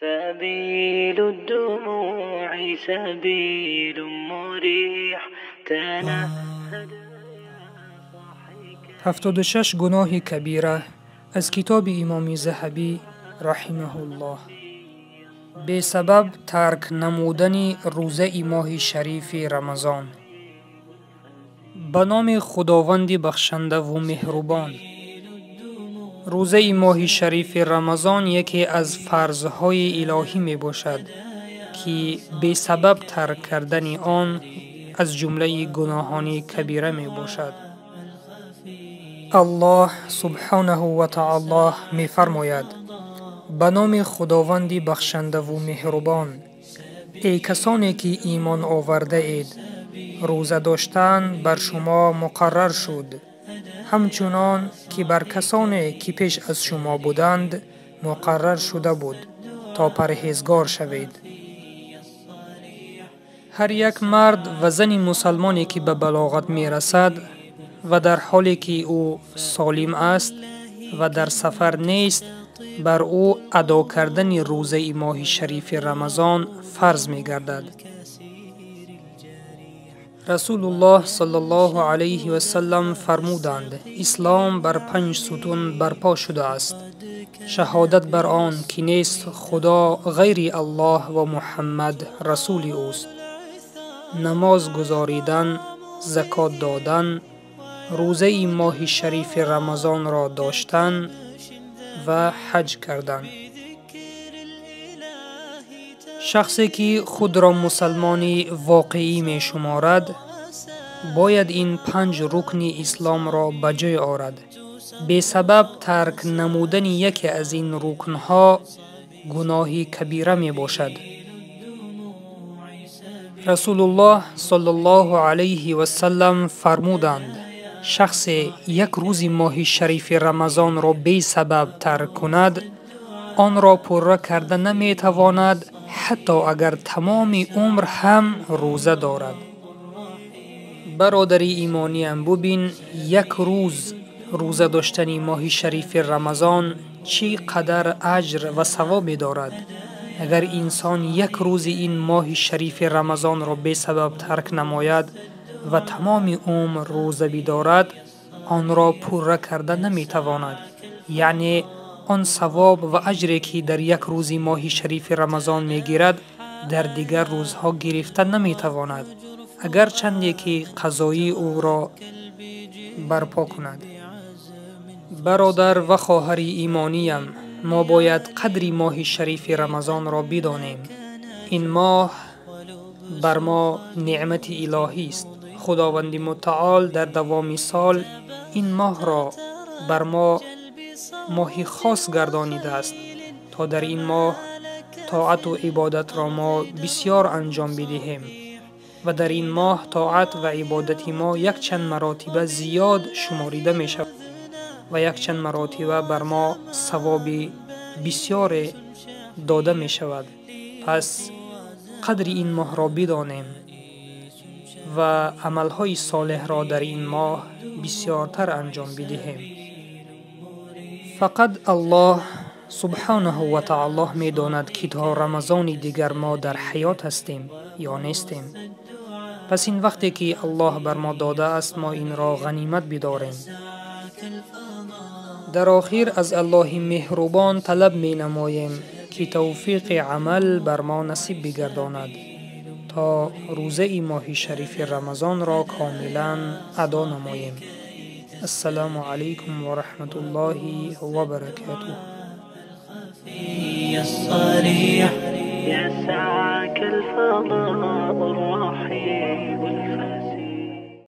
سبيل الدموع سبيل مريح تنهد. 76 گناه کبیره از کتاب امام ذهبی رحمه الله. به سبب ترک نمودن روزه ماه شریف رمضان. به نام خداوند بخشنده و مهربان. روزه ماه شریف رمضان یکی از فرضهای الهی می باشد که به سبب ترک کردن آن از جمله گناهان کبیره می باشد. الله سبحانه و تعالی می فرماید: به نام خداوند بخشنده و مهربان. ای کسانی که ایمان آورده اید، روزه داشتن بر شما مقرر شد، همچنان که بر کسانی که پیش از شما بودند مقرر شده بود تا پرهیزگار شوید. هر یک مرد و زن مسلمانی که به بلاغت می رسد و در حالی که او سالم است و در سفر نیست، بر او ادا کردن روزه ماه شریف رمضان فرض می گردد. رسول الله صلی الله علیه و سلم فرمودند: اسلام بر 5 ستون برپا شده است: شهادت بر آن که نیست خدا غیر الله و محمد رسول اوست، نماز گزاریدن، زکات دادن، روزه ماه شریف رمضان را داشتن و حج کردن. شخصی که خود را مسلمانی واقعی می شمارد باید این 5 رکن اسلام را به جای آورد. به سبب ترک نمودن یکی از این رکنها گناه کبیره می باشد. رسول الله صلی الله علیه و سلم فرمودند: شخص یک روز ماه شریف رمضان را به سبب ترک کند، آن را پوره کرده نمی تواند، حتی اگر تمام عمر هم روزه دارد. برادری ایمانی ام ببین، یک روز روزه داشتن ماه شریف رمضان چی قدر اجر و ثواب دارد. اگر انسان یک روز این ماه شریف رمضان را به سبب ترک نماید و تمام عمر روزه بدارد، آن را پوره کرده نمی تواند. یعنی آن ثواب و اجری که در یک روز ماه شریف رمضان می گیرد در دیگر روزها گرفته نمی تواند، اگر چندی که قضایی او را برپا کند. برادر و خواهر ایمانیم، ما باید قدر ماه شریف رمضان را بدانیم. این ماه بر ما نعمت الهی است. خداوند متعال در دوام سال این ماه را بر ما ماهی خاص گردانیده است تا در این ماه طاعت و عبادت را ما بسیار انجام بدهیم و در این ماه طاعت و عبادت ما یک چند مراتب زیاد شماریده می شود و یک چند مراتب بر ما ثواب بسیار داده می شود. پس قدر این ماه را بدانیم و عملهای صالح را در این ماه بسیارتر انجام بدهیم. فقط الله سبحانه و تعالی می داند که تا رمضان دیگر ما در حیات هستیم یا نیستیم. پس این وقتی که الله بر ما داده است ما این را غنیمت بداریم. در آخر از الله مهربان طلب می نماییم که توفیق عمل بر ما نصیب بگرداند تا روزه ماه شریف رمضان را کاملا ادا نماییم. السلام علیکم و رحمت الله و برکاته. الصريح يسعك الفضاء الرحيم الفسيح.